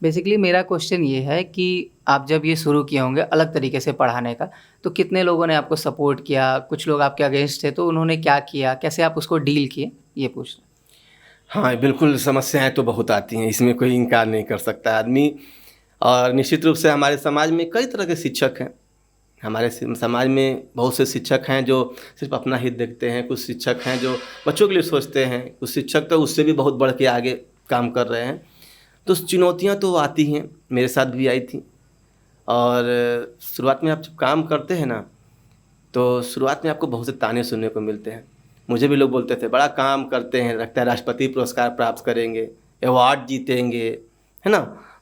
बेसिकली मेरा क्वेश्चन ये है कि आप जब ये शुरू किए होंगे अलग तरीके से पढ़ाने का, तो कितने लोगों ने आपको सपोर्ट किया, कुछ लोग आपके अगेंस्ट थे तो उन्होंने क्या किया, कैसे आप उसको डील किए, ये पूछ रहे हाँ, बिल्कुल समस्याएँ तो बहुत आती हैं, इसमें कोई इनकार नहीं कर सकता आदमी। और निश्चित रूप से हमारे समाज में कई तरह के शिक्षक हैं। हमारे समाज में बहुत से शिक्षक हैं जो सिर्फ अपना हित देखते हैं, कुछ शिक्षक हैं जो बच्चों के लिए सोचते हैं, कुछ शिक्षक तो उससे भी बहुत बढ़ के आगे काम कर रहे हैं। तो चुनौतियाँ तो आती हैं, मेरे साथ भी आई थी। और शुरुआत में आप जब काम करते हैं ना, तो शुरुआत में आपको बहुत से ताने सुनने को मिलते हैं। मुझे भी लोग बोलते थे बड़ा काम करते हैं, लगता है राष्ट्रपति पुरस्कार प्राप्त करेंगे, अवार्ड जीतेंगे, है ना।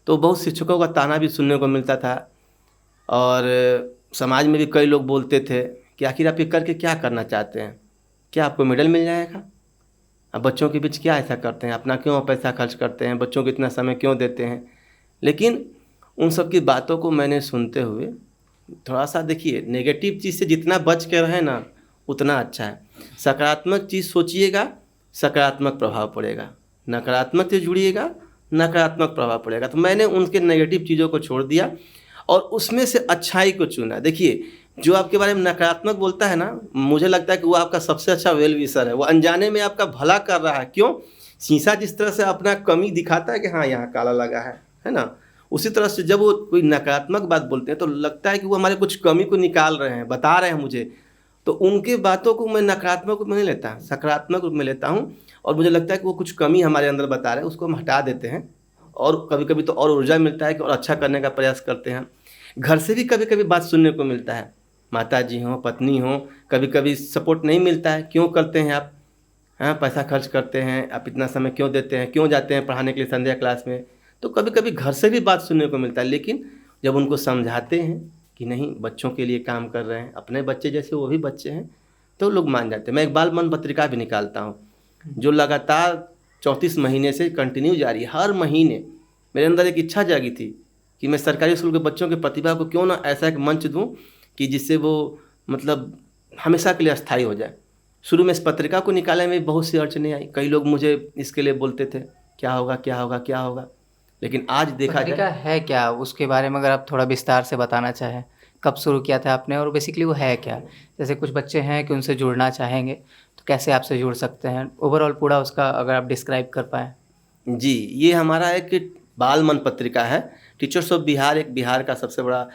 तो बहुत शिक्षकों का ताना भी सुनने को मिलता था। और समाज में भी कई लोग बोलते थे कि आखिर आप ये करके क्या करना चाहते हैं, क्या आपको मेडल मिल जाएगा, अब बच्चों के बीच क्या ऐसा करते हैं, अपना क्यों पैसा खर्च करते हैं, बच्चों को इतना समय क्यों देते हैं। लेकिन उन सब की बातों को मैंने सुनते हुए थोड़ा सा, देखिए, नेगेटिव चीज़ से जितना बच के रहें ना उतना अच्छा है। सकारात्मक चीज़ सोचिएगा, सकारात्मक प्रभाव पड़ेगा, नकारात्मक से जुड़िएगा, नकारात्मक प्रभाव पड़ेगा। तो मैंने उनके नेगेटिव चीज़ों को छोड़ दिया और उसमें से अच्छाई को चुना। देखिए, जो आपके बारे में नकारात्मक बोलता है ना, मुझे लगता है कि वो आपका सबसे अच्छा वेल विशर है। वो अनजाने में आपका भला कर रहा है। क्यों? शीशा जिस तरह से अपना कमी दिखाता है कि हाँ यहाँ काला लगा है ना, उसी तरह से जब वो कोई नकारात्मक बात बोलते हैं तो लगता है कि वो हमारे कुछ कमी को निकाल रहे हैं, बता रहे हैं मुझे। तो उनके बातों को मैं नकारात्मक रूप में नहीं लेता, सकारात्मक रूप में लेता हूँ। और मुझे लगता है कि वो कुछ कमी हमारे अंदर बता रहे हैं, उसको हम हटा देते हैं और कभी कभी तो और ऊर्जा मिलता है कि और अच्छा करने का प्रयास करते हैं। घर से भी कभी कभी बात सुनने को मिलता है, माता जी हों, पत्नी हों, कभी कभी सपोर्ट नहीं मिलता है। क्यों करते हैं आप, हाँ पैसा खर्च करते हैं आप, इतना समय क्यों देते हैं, क्यों जाते हैं पढ़ाने के लिए संध्या क्लास में। तो कभी कभी घर से भी बात सुनने को मिलता है। लेकिन जब उनको समझाते हैं कि नहीं, बच्चों के लिए काम कर रहे हैं, अपने बच्चे जैसे वो भी बच्चे हैं, तो लोग मान जाते हैं। मैं एक बाल मन पत्रिका भी निकालता हूँ जो लगातार 34 महीने से कंटिन्यू जारी है। हर महीने मेरे अंदर एक इच्छा जागी थी कि मैं सरकारी स्कूल के बच्चों की प्रतिभा को क्यों ना ऐसा एक मंच दूं कि जिससे वो मतलब हमेशा के लिए अस्थायी हो जाए। शुरू में इस पत्रिका को निकालने में बहुत सी अड़चनें आई, कई लोग मुझे इसके लिए बोलते थे क्या होगा क्या होगा क्या होगा। लेकिन आज देखा पत्रिका जाए, है क्या, उसके बारे में अगर आप थोड़ा विस्तार से बताना चाहें, कब शुरू किया था आपने और बेसिकली वो है क्या। जैसे कुछ बच्चे हैं कि उनसे जुड़ना चाहेंगे तो कैसे आपसे जुड़ सकते हैं, ओवरऑल पूरा उसका अगर आप डिस्क्राइब कर पाएँ। जी, ये हमारा एक बाल मन पत्रिका है। टीचर्स ऑफ बिहार एक बिहार का सबसे बड़ा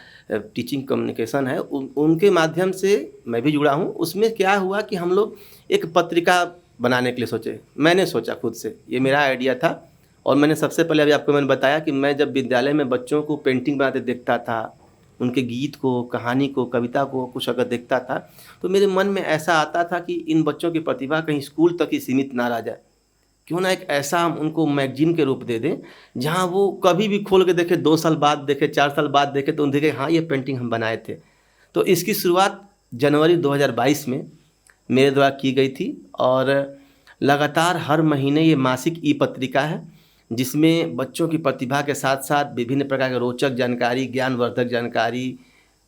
टीचिंग कम्युनिकेशन है, उनके माध्यम से मैं भी जुड़ा हूँ। उसमें क्या हुआ कि हम लोग एक पत्रिका बनाने के लिए सोचे। मैंने सोचा खुद से, ये मेरा आइडिया था। और मैंने सबसे पहले अभी आपको मैंने बताया कि मैं जब विद्यालय में बच्चों को पेंटिंग बनाते देखता था, उनके गीत को, कहानी को, कविता को कुछ अगर देखता था, तो मेरे मन में ऐसा आता था कि इन बच्चों की प्रतिभा कहीं स्कूल तक ही सीमित ना रह जाए। क्यों ना एक ऐसा हम उनको मैगजीन के रूप दे दें जहाँ वो कभी भी खोल के देखे, 2 साल बाद देखे, 4 साल बाद देखे, तो उन देखे हाँ ये पेंटिंग हम बनाए थे। तो इसकी शुरुआत जनवरी 2022 में मेरे द्वारा की गई थी। और लगातार हर महीने ये मासिक ई पत्रिका है जिसमें बच्चों की प्रतिभा के साथ साथ विभिन्न प्रकार के रोचक जानकारी, ज्ञानवर्धक जानकारी,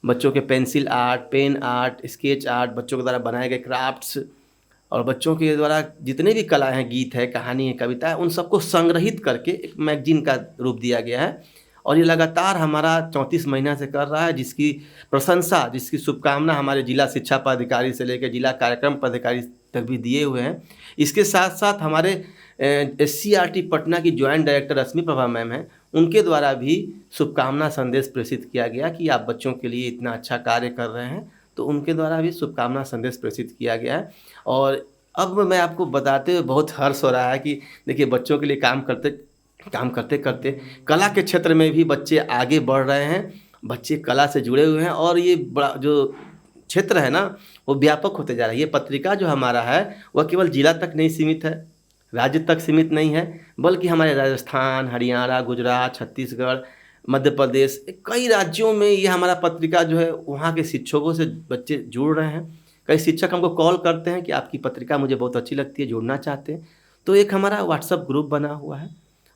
बच्चों के pencil art, pen art, sketch art, बच्चों के द्वारा बनाए गए क्राफ्ट्स और बच्चों के द्वारा जितने भी कला हैं, गीत है, कहानी है, कविता है, उन सबको संग्रहित करके एक मैगजीन का रूप दिया गया है। और ये लगातार हमारा 34 महीना से कर रहा है, जिसकी प्रशंसा, जिसकी शुभकामना हमारे जिला शिक्षा पदाधिकारी से लेकर जिला कार्यक्रम पदाधिकारी तक भी दिए हुए हैं। इसके साथ साथ हमारे SCRT पटना की ज्वाइंट डायरेक्टर रश्मि प्रभा मैम हैं, उनके द्वारा भी शुभकामना संदेश प्रेषित किया गया कि आप बच्चों के लिए इतना अच्छा कार्य कर रहे हैं, तो उनके द्वारा भी शुभकामना संदेश प्रेषित किया गया है। और अब मैं आपको बताते हुए बहुत हर्ष हो रहा है कि देखिए, बच्चों के लिए काम करते करते कला के क्षेत्र में भी बच्चे आगे बढ़ रहे हैं, बच्चे कला से जुड़े हुए हैं और ये बड़ा जो क्षेत्र है ना वो व्यापक होते जा रहा है। ये पत्रिका जो हमारा है वह केवल जिला तक नहीं सीमित है, राज्य तक सीमित नहीं है, बल्कि हमारे राजस्थान, हरियाणा, गुजरात, छत्तीसगढ़, मध्य प्रदेश, कई राज्यों में ये हमारा पत्रिका जो है, वहाँ के शिक्षकों से बच्चे जुड़ रहे हैं। कई शिक्षक हमको कॉल करते हैं कि आपकी पत्रिका मुझे बहुत अच्छी लगती है, जुड़ना चाहते हैं। तो एक हमारा व्हाट्सएप ग्रुप बना हुआ है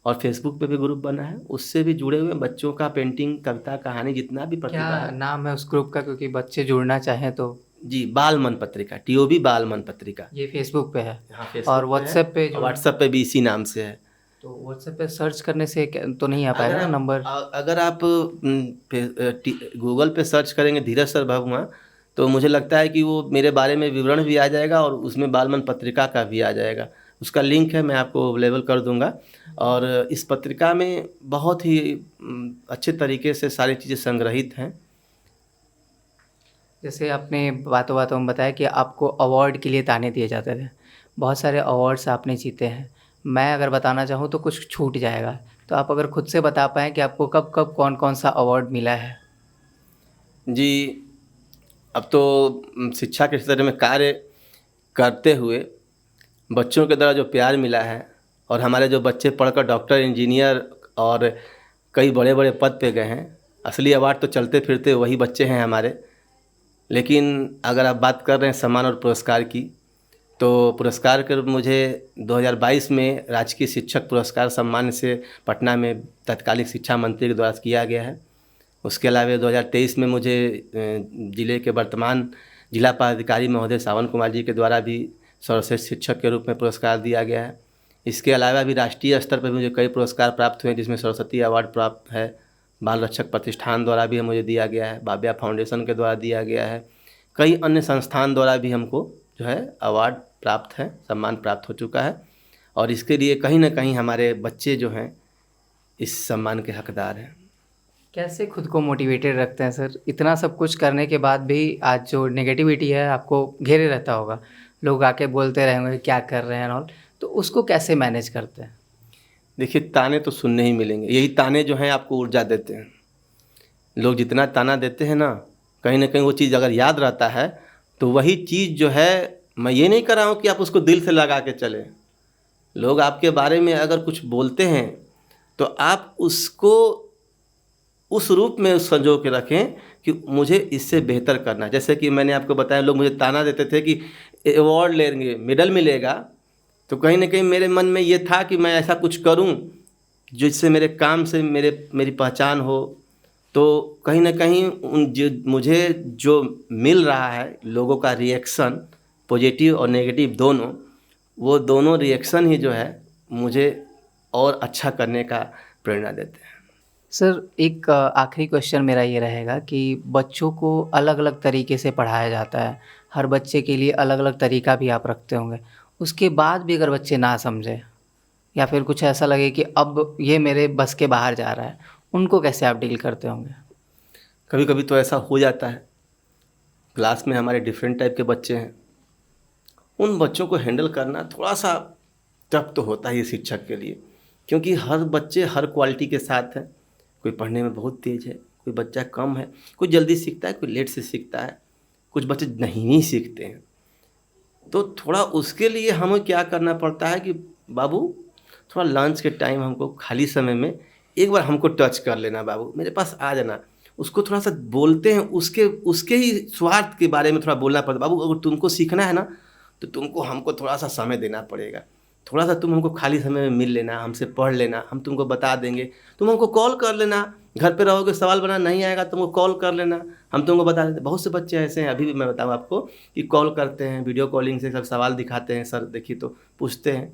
और फेसबुक पे भी ग्रुप बना है, उससे भी जुड़े हुए बच्चों का पेंटिंग, कविता, कहानी जितना भी प्रतिभा क्या है। नाम है उस ग्रुप का, क्योंकि बच्चे जुड़ना चाहें तो। जी, बाल मन पत्रिका, TOB बाल मन पत्रिका। ये फेसबुक पे है हाँ, फेसबुक और पे है, व्हाट्सएप पे जो व्हाट्सएप पे भी इसी नाम से है। तो व्हाट्सएप पे सर्च करने से तो नहीं आ पाएगा ना नंबर? अगर आप गूगल पे सर्च करेंगे धीरज सर भगुआ, तो मुझे लगता है कि वो मेरे बारे में विवरण भी आ जाएगा और उसमें बालमन पत्रिका का भी आ जाएगा। उसका लिंक है, मैं आपको अवेलेबल कर दूंगा। और इस पत्रिका में बहुत ही अच्छे तरीके से सारी चीज़ें संग्रहित हैं। जैसे आपने बातों बातों में बताया कि आपको अवार्ड के लिए ताने दिए जाते थे, बहुत सारे अवार्ड्स आपने जीते हैं। मैं अगर बताना चाहूँ तो कुछ छूट जाएगा, तो आप अगर खुद से बता पाएँ कि आपको कब कब कौन कौन सा अवार्ड मिला है? जी, अब तो शिक्षा के क्षेत्र में कार्य करते हुए बच्चों के द्वारा जो प्यार मिला है और हमारे जो बच्चे पढ़कर डॉक्टर, इंजीनियर और कई बड़े बड़े पद पे गए हैं, असली अवार्ड तो चलते फिरते वही बच्चे हैं हमारे। लेकिन अगर आप बात कर रहे हैं सम्मान और पुरस्कार की, तो पुरस्कार कर मुझे 2022 में राजकीय शिक्षक पुरस्कार सम्मान से पटना में तत्कालीन शिक्षा मंत्री के द्वारा किया गया है। उसके अलावा 2023 में मुझे जिले के वर्तमान जिला पदाधिकारी महोदय सावन कुमार जी के द्वारा भी सर्वश्रेष्ठ शिक्षक के रूप में पुरस्कार दिया गया है। इसके अलावा भी राष्ट्रीय स्तर पर मुझे कई पुरस्कार प्राप्त हुए हैं, जिसमें सरस्वती अवार्ड प्राप्त है, बाल रक्षक प्रतिष्ठान द्वारा भी मुझे दिया गया है, बाबिया फाउंडेशन के द्वारा दिया गया है, कई अन्य संस्थान द्वारा भी हमको जो है अवार्ड प्राप्त है, सम्मान प्राप्त हो चुका है। और इसके लिए कहीं ना कहीं हमारे बच्चे जो हैं इस सम्मान के हकदार हैं। कैसे खुद को मोटिवेटेड रखते हैं सर? इतना सब कुछ करने के बाद भी आज जो नेगेटिविटी है आपको घेरे रहता होगा, लोग आके बोलते रहेंगे क्या कर रहे हैं ऑल, तो उसको कैसे मैनेज करते हैं? देखिए, ताने तो सुनने ही मिलेंगे, यही ताने जो हैं आपको ऊर्जा देते हैं। लोग जितना ताना देते हैं ना कहीं वो चीज़ अगर याद रहता है तो वही चीज़ जो है, मैं ये नहीं कर रहा हूँ कि आप उसको दिल से लगा के चलें। लोग आपके बारे में अगर कुछ बोलते हैं तो आप उसको उस रूप में संजो के रखें कि मुझे इससे बेहतर करना है। जैसे कि मैंने आपको बताया, लोग मुझे ताना देते थे कि अवार्ड लेंगे, मेडल मिलेगा, तो कहीं ना कहीं मेरे मन में ये था कि मैं ऐसा कुछ करूं जिससे मेरे काम से मेरी पहचान हो। तो कहीं ना कहीं मुझे जो मिल रहा है लोगों का रिएक्शन, पॉजिटिव और नेगेटिव दोनों, वो दोनों रिएक्शन ही जो है मुझे और अच्छा करने का प्रेरणा देते हैं। सर एक आखिरी क्वेश्चन मेरा ये रहेगा कि बच्चों को अलग अलग तरीके से पढ़ाया जाता है, हर बच्चे के लिए अलग अलग तरीका भी आप रखते होंगे, उसके बाद भी अगर बच्चे ना समझे या फिर कुछ ऐसा लगे कि अब ये मेरे बस के बाहर जा रहा है, उनको कैसे आप डील करते होंगे? कभी कभी तो ऐसा हो जाता है, क्लास में हमारे डिफरेंट टाइप के बच्चे हैं, उन बच्चों को हैंडल करना थोड़ा सा टफ तो होता है शिक्षक के लिए, क्योंकि हर बच्चे हर क्वालिटी के साथ हैं। कोई पढ़ने में बहुत तेज़ है, कोई बच्चा कम है, कोई जल्दी सीखता है, कोई लेट से सीखता है, कुछ बच्चे नहीं सीखते हैं। तो थोड़ा उसके लिए हमें क्या करना पड़ता है कि बाबू थोड़ा लंच के टाइम हमको खाली समय में एक बार हमको टच कर लेना, बाबू मेरे पास आ जाना। उसको थोड़ा सा बोलते हैं, उसके ही स्वार्थ के बारे में थोड़ा बोलना पड़ता है। बाबू अगर तुमको सीखना है ना तो तुमको हमको थोड़ा सा समय देना पड़ेगा, थोड़ा सा तुम हमको खाली समय में मिल लेना, हमसे पढ़ लेना, हम तुमको बता देंगे, तुम हमको कॉल कर लेना, घर पे रहोगे सवाल बना नहीं आएगा तुमको कॉल कर लेना, हम तुमको बता देते। बहुत से बच्चे ऐसे हैं, अभी भी मैं बताऊँ आपको, कि कॉल करते हैं, वीडियो कॉलिंग से सब सवाल दिखाते हैं, सर देखिए तो पूछते हैं,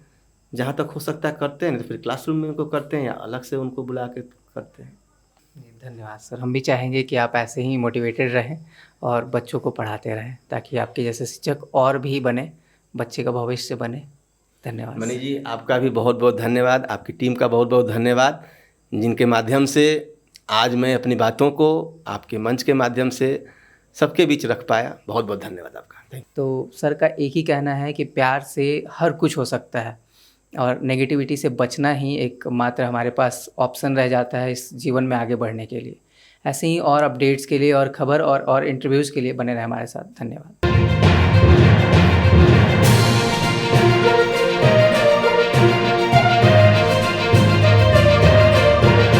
जहाँ तक हो सकता है करते हैं, नहीं तो फिर क्लासरूम में उनको करते हैं या अलग से उनको बुला के करते हैं। धन्यवाद सर, हम भी चाहेंगे कि आप ऐसे ही मोटिवेटेड रहें और बच्चों को पढ़ाते रहें ताकि आपके जैसे शिक्षक और भी बने, बच्चे का भविष्य बने। धन्यवाद मनीष जी, आपका भी बहुत बहुत धन्यवाद, आपकी टीम का बहुत बहुत धन्यवाद, जिनके माध्यम से आज मैं अपनी बातों को आपके मंच के माध्यम से सबके बीच रख पाया। बहुत बहुत धन्यवाद आपका। तो सर का एक ही कहना है कि प्यार से हर कुछ हो सकता है और नेगेटिविटी से बचना ही एकमात्र हमारे पास ऑप्शन रह जाता है इस जीवन में आगे बढ़ने के लिए। ऐसे ही और अपडेट्स के लिए और खबर और इंटरव्यूज़ के लिए बने रहे हमारे साथ। धन्यवाद।